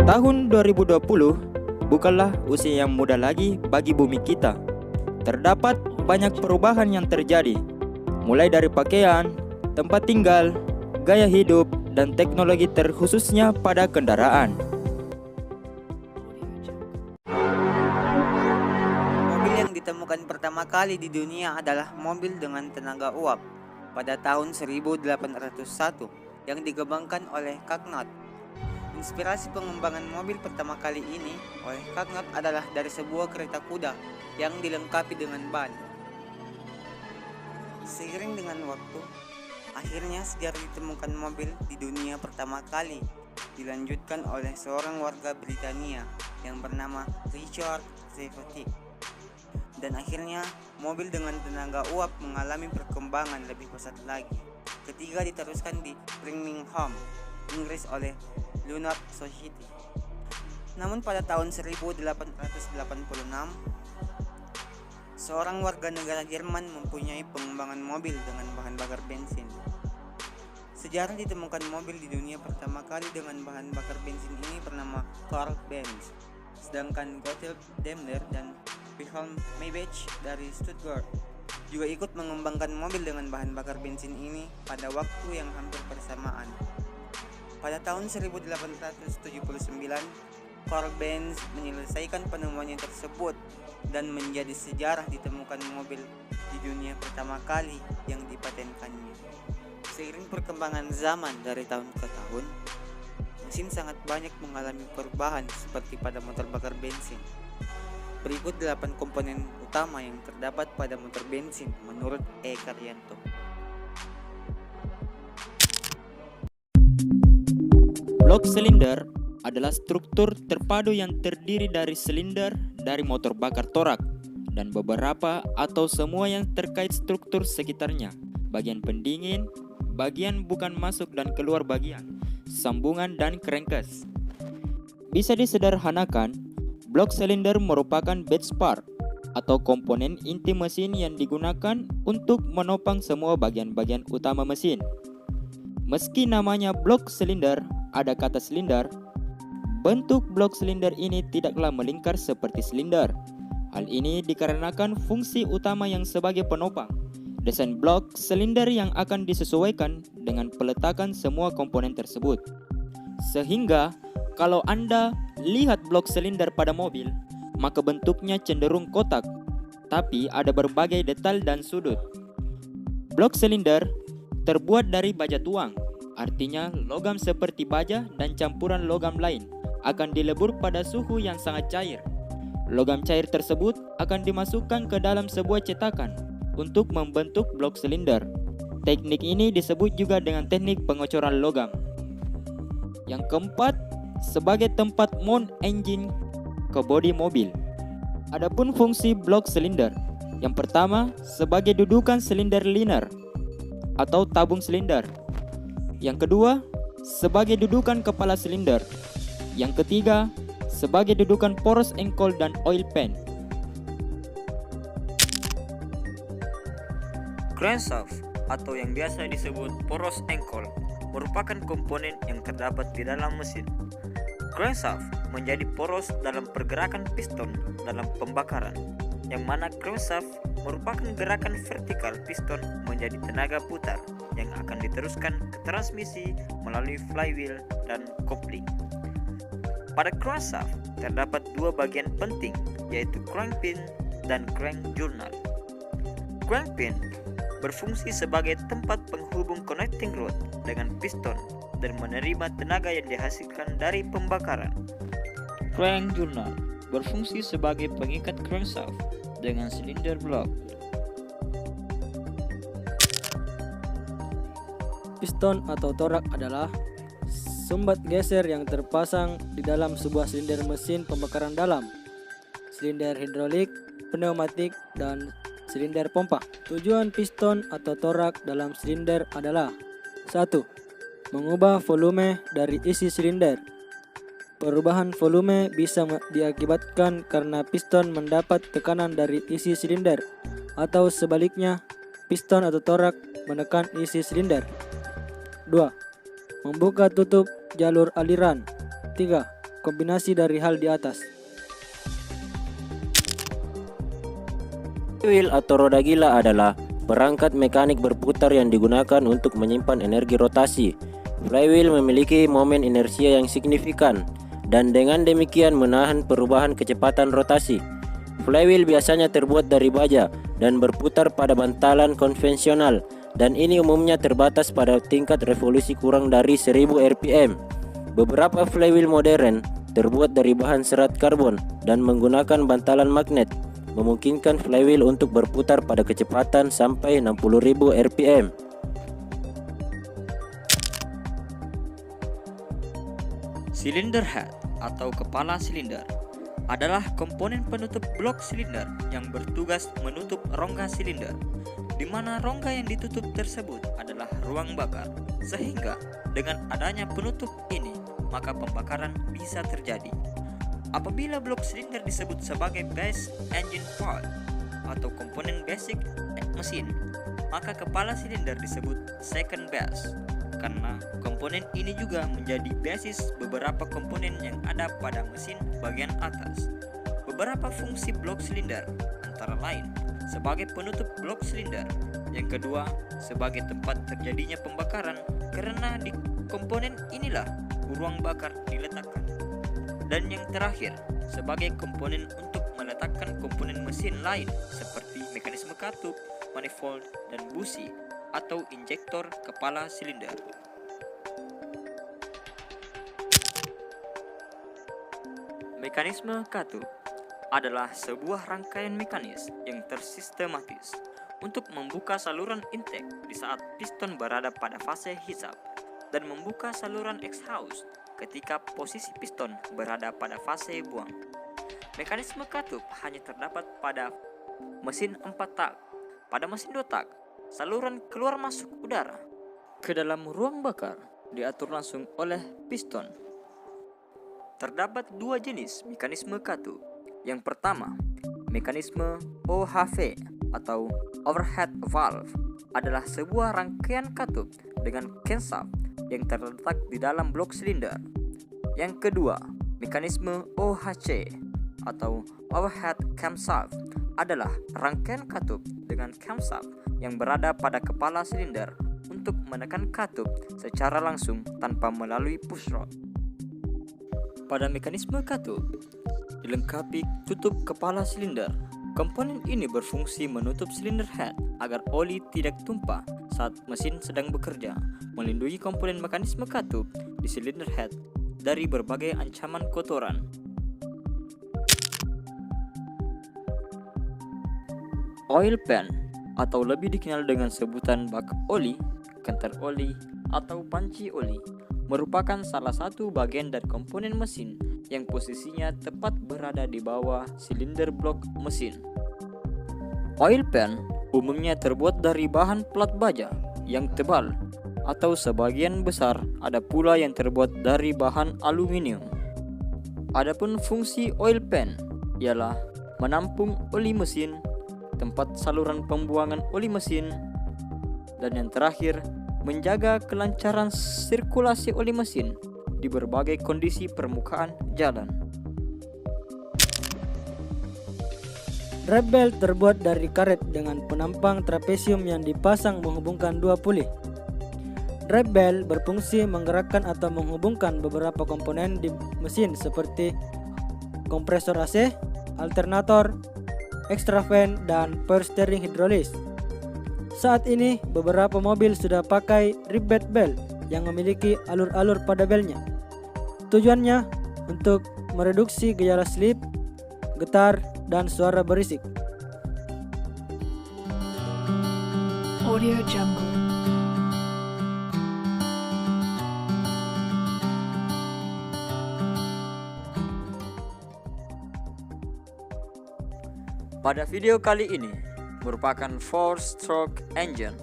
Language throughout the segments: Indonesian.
Tahun 2020 bukanlah usia yang muda lagi bagi bumi kita. Terdapat banyak perubahan yang terjadi, mulai dari pakaian, tempat tinggal, gaya hidup, dan teknologi terkhususnya pada kendaraan. Mobil yang ditemukan pertama kali di dunia adalah mobil dengan tenaga uap pada tahun 1801 yang dikembangkan oleh Carnot. Inspirasi pengembangan mobil pertama kali ini oleh Carnot adalah dari sebuah kereta kuda yang dilengkapi dengan ban. Seiring dengan waktu, akhirnya sejarah ditemukan mobil di dunia pertama kali dilanjutkan oleh seorang warga Britania yang bernama Richard Trevithick. Dan akhirnya mobil dengan tenaga uap mengalami perkembangan lebih pesat lagi ketika diteruskan di Birmingham, Inggris oleh Lunar Society. Namun pada tahun 1886, seorang warga negara Jerman mempunyai pengembangan mobil dengan bahan bakar bensin. Sejarah ditemukan mobil di dunia pertama kali dengan bahan bakar bensin ini bernama Karl Benz, sedangkan Gottlieb Daimler dan Wilhelm Maybach dari Stuttgart juga ikut mengembangkan mobil dengan bahan bakar bensin ini pada waktu yang hampir bersamaan. Pada tahun 1879, Karl Benz menyelesaikan penemuannya tersebut dan menjadi sejarah ditemukan mobil di dunia pertama kali yang dipatenkannya. Seiring perkembangan zaman dari tahun ke tahun, mesin sangat banyak mengalami perubahan seperti pada motor bakar bensin. Berikut 8 komponen utama yang terdapat pada motor bensin menurut E. Karyanto. Blok silinder adalah struktur terpadu yang terdiri dari silinder dari motor bakar torak dan beberapa atau semua yang terkait struktur sekitarnya, bagian pendingin, bagian bukan masuk dan keluar bagian, sambungan dan crankcase. Bisa disederhanakan, blok silinder merupakan bedspar atau komponen inti mesin yang digunakan untuk menopang semua bagian-bagian utama mesin. Meski namanya blok silinder, ada kata silinder, bentuk blok silinder ini tidaklah melingkar seperti silinder. Hal ini dikarenakan fungsi utama yang sebagai penopang. Desain blok silinder yang akan disesuaikan dengan peletakan semua komponen tersebut. Sehingga kalau Anda lihat blok silinder pada mobil, maka bentuknya cenderung kotak, tapi ada berbagai detail dan sudut. Blok silinder terbuat dari baja tuang, artinya logam seperti baja dan campuran logam lain akan dilebur pada suhu yang sangat cair. Logam cair tersebut akan dimasukkan ke dalam sebuah cetakan untuk membentuk blok silinder. Teknik ini disebut juga dengan teknik pengocoran logam. Yang keempat, sebagai tempat mount engine ke bodi mobil. Adapun fungsi blok silinder, yang pertama sebagai dudukan silinder liner atau tabung silinder. Yang kedua, sebagai dudukan kepala silinder. Yang ketiga, sebagai dudukan poros engkol dan oil pan. Crankshaft atau yang biasa disebut poros engkol merupakan komponen yang terdapat di dalam mesin. Crankshaft menjadi poros dalam pergerakan piston dalam pembakaran, yang mana crankshaft merupakan gerakan vertikal piston menjadi tenaga putar yang akan diteruskan ke transmisi melalui flywheel dan kopling. Pada crankshaft terdapat dua bagian penting, yaitu crankpin dan crank journal. Crankpin berfungsi sebagai tempat penghubung connecting rod dengan piston dan menerima tenaga yang dihasilkan dari pembakaran. Crank journal berfungsi sebagai pengikat crankshaft dengan silinder blok. Piston atau torak adalah sumbat geser yang terpasang di dalam sebuah silinder mesin pembakaran dalam, silinder hidrolik, pneumatik, dan silinder pompa. Tujuan piston atau torak dalam silinder adalah 1. Mengubah volume dari isi silinder. Perubahan volume bisa diakibatkan karena piston mendapat tekanan dari isi silinder, atau sebaliknya, piston atau torak menekan isi silinder. 2. Membuka tutup jalur aliran. 3. kombinasi dari hal di atas. Flywheel atau roda gila adalah perangkat mekanik berputar yang digunakan untuk menyimpan energi rotasi. Flywheel memiliki momen inersia yang signifikan dan dengan demikian menahan perubahan kecepatan rotasi. Flywheel biasanya terbuat dari baja dan berputar pada bantalan konvensional, dan ini umumnya terbatas pada tingkat revolusi kurang dari 1000 rpm. Beberapa flywheel modern terbuat dari bahan serat karbon dan menggunakan bantalan magnet, memungkinkan flywheel untuk berputar pada kecepatan sampai 60.000 rpm. Silinder head atau kepala silinder adalah komponen penutup blok silinder yang bertugas menutup rongga silinder, di mana rongga yang ditutup tersebut adalah ruang bakar, sehingga dengan adanya penutup ini, maka pembakaran bisa terjadi. Apabila blok silinder disebut sebagai base engine part atau komponen basic mesin, maka kepala silinder disebut second base, karena komponen ini juga menjadi basis beberapa komponen yang ada pada mesin bagian atas. Beberapa fungsi blok silinder antara lain sebagai penutup blok silinder, yang kedua sebagai tempat terjadinya pembakaran karena di komponen inilah ruang bakar diletakkan, dan yang terakhir sebagai komponen untuk meletakkan komponen mesin lain seperti mekanisme katup, manifold, dan busi atau injektor kepala silinder. Mekanisme katup adalah sebuah rangkaian mekanis yang tersistematis untuk membuka saluran intake di saat piston berada pada fase hisap dan membuka saluran exhaust ketika posisi piston berada pada fase buang. Mekanisme katup hanya terdapat pada mesin 4 tak. Pada mesin 2 tak, saluran keluar masuk udara ke dalam ruang bakar diatur langsung oleh piston. Terdapat dua jenis mekanisme katup. Yang pertama, mekanisme OHV atau overhead valve adalah sebuah rangkaian katup dengan camshaft yang terletak di dalam blok silinder. Yang kedua, mekanisme OHC atau overhead camshaft adalah rangkaian katup dengan camshaft yang berada pada kepala silinder untuk menekan katup secara langsung tanpa melalui push rod. Pada mekanisme katup dilengkapi tutup kepala silinder. Komponen ini berfungsi menutup silinder head agar oli tidak tumpah saat mesin sedang bekerja, melindungi komponen mekanisme katup di silinder head dari berbagai ancaman kotoran. Oil pan atau lebih dikenal dengan sebutan bak oli, kantor oli, atau panci oli merupakan salah satu bagian dari komponen mesin yang posisinya tepat berada di bawah silinder blok mesin. Oil pan umumnya terbuat dari bahan plat baja yang tebal, atau sebagian besar ada pula yang terbuat dari bahan aluminium. Adapun fungsi oil pan ialah menampung oli mesin, tempat saluran pembuangan oli mesin, dan yang terakhir menjaga kelancaran sirkulasi oli mesin di berbagai kondisi permukaan jalan. Drive belt terbuat dari karet dengan penampang trapesium yang dipasang menghubungkan dua puli. Drive belt berfungsi menggerakkan atau menghubungkan beberapa komponen di mesin seperti kompresor AC, alternator, extra fan, dan power steering hidrolis. Saat ini, beberapa mobil sudah pakai rivet belt yang memiliki alur-alur pada belnya. Tujuannya untuk mereduksi gejala slip, getar, dan suara berisik. Audio Jungle. Pada video kali ini merupakan 4-stroke engine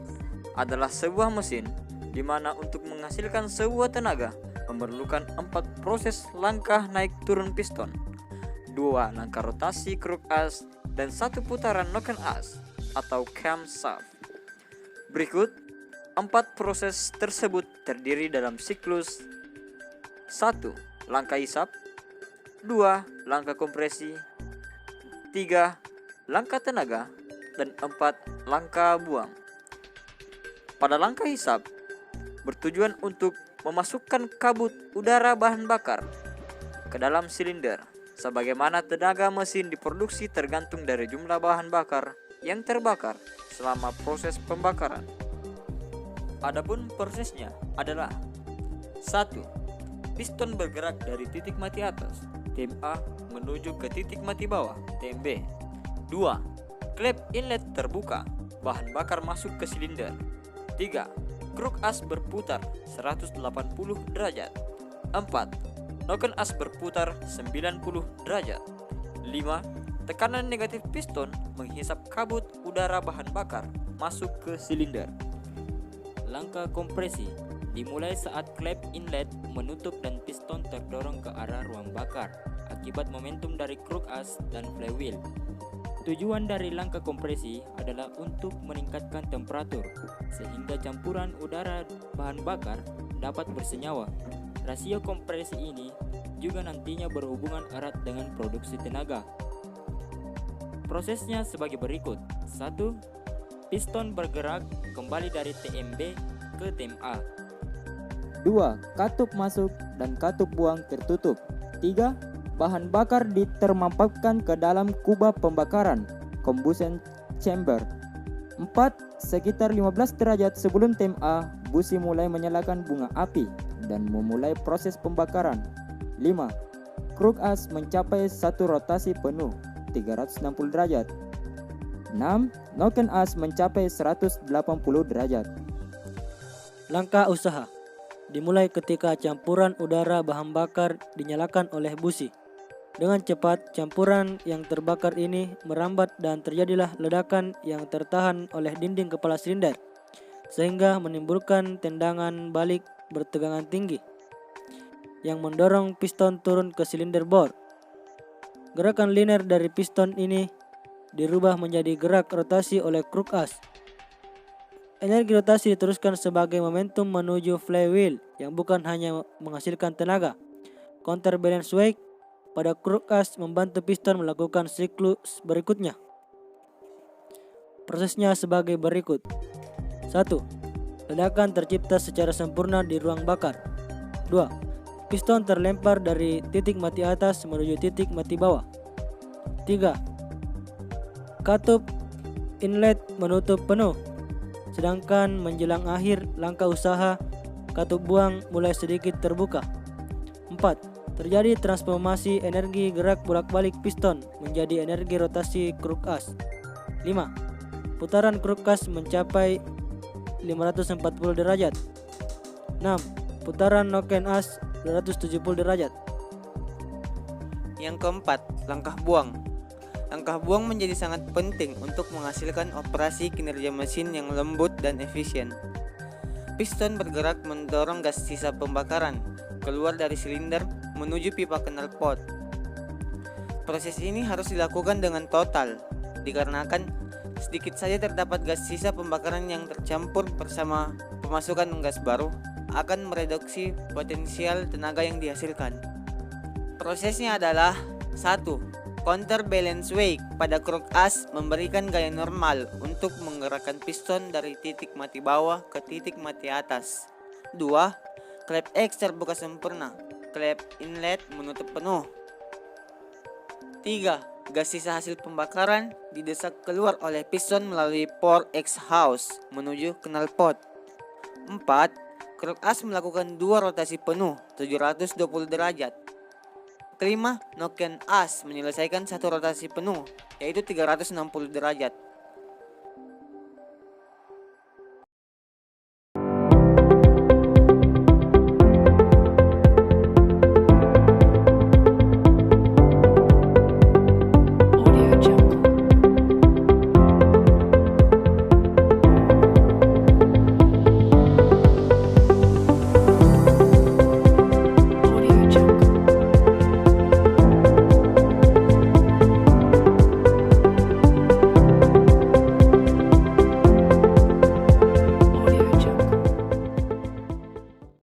adalah sebuah mesin di mana untuk menghasilkan sebuah tenaga memerlukan 4 proses langkah naik turun piston, 2 langkah rotasi kruk as, dan 1 putaran noken as atau camshaft. Berikut 4 proses tersebut terdiri dalam siklus 1. Langkah hisap, 2. Langkah kompresi, 3. Langkah tenaga, dan 4. Langkah buang. Pada langkah hisap, bertujuan untuk memasukkan kabut udara bahan bakar ke dalam silinder. Sebagaimana tenaga mesin diproduksi tergantung dari jumlah bahan bakar yang terbakar selama proses pembakaran. Adapun prosesnya adalah 1. Piston bergerak dari titik mati atas, tim A, menuju ke titik mati bawah, tim B. 2. Klep inlet terbuka, bahan bakar masuk ke silinder. 3. Kruk as berputar 180 derajat. 4. Noken as berputar 90 derajat. 5. Tekanan negatif piston menghisap kabut udara bahan bakar masuk ke silinder. Langkah kompresi dimulai saat klep inlet menutup dan piston terdorong ke arah ruang bakar akibat momentum dari kruk as dan flywheel. Tujuan dari langkah kompresi adalah untuk meningkatkan temperatur sehingga campuran udara bahan bakar dapat bersenyawa. Rasio kompresi ini juga nantinya berhubungan erat dengan produksi tenaga. Prosesnya sebagai berikut. 1. Piston bergerak kembali dari TMB ke tim A. 2. Katup masuk dan katup buang tertutup. 3. Bahan bakar ditermampakkan ke dalam kubah pembakaran, combustion chamber. 4. Sekitar 15 derajat sebelum tim A, busi mulai menyalakan bunga api dan memulai proses pembakaran. 5. Kruk as mencapai satu rotasi penuh 360 derajat. 6. Noken as mencapai 180 derajat. Langkah usaha dimulai ketika campuran udara bahan bakar dinyalakan oleh busi. Dengan cepat, campuran yang terbakar ini merambat dan terjadilah ledakan yang tertahan oleh dinding kepala silinder, sehingga menimbulkan tendangan balik bertegangan tinggi yang mendorong piston turun ke silinder bor. Gerakan linear dari piston ini dirubah menjadi gerak rotasi oleh kruk as. Energi rotasi diteruskan sebagai momentum menuju flywheel yang bukan hanya menghasilkan tenaga. Counterbalance wake pada kruk as membantu piston melakukan siklus berikutnya. Prosesnya sebagai berikut. 1. Ledakan tercipta secara sempurna di ruang bakar. 2. Piston terlempar dari titik mati atas menuju titik mati bawah. 3. Katup inlet menutup penuh, sedangkan menjelang akhir langkah usaha, katup buang mulai sedikit terbuka. 4. Terjadi transformasi energi gerak bolak-balik piston menjadi energi rotasi kruk as. 5. Putaran kruk as mencapai 540 derajat. 6. Putaran noken as 270 derajat. Yang keempat, langkah buang. Langkah buang menjadi sangat penting untuk menghasilkan operasi kinerja mesin yang lembut dan efisien. Piston bergerak mendorong gas sisa pembakaran keluar dari silinder menuju pipa knalpot. Proses ini harus dilakukan dengan total, dikarenakan sedikit saja terdapat gas sisa pembakaran yang tercampur bersama pemasukan gas baru akan mereduksi potensial tenaga yang dihasilkan. Prosesnya adalah 1. Counterbalance wake pada kruk as memberikan gaya normal untuk menggerakkan piston dari titik mati bawah ke titik mati atas. 2. Klep X terbuka sempurna, klep inlet menutup penuh. 3. Gas sisa hasil pembakaran didesak keluar oleh piston melalui pore exhaust menuju knalpot. 4. Kruk as melakukan 2 rotasi penuh 720 derajat. 5. Noken as menyelesaikan 1 rotasi penuh yaitu 360 derajat.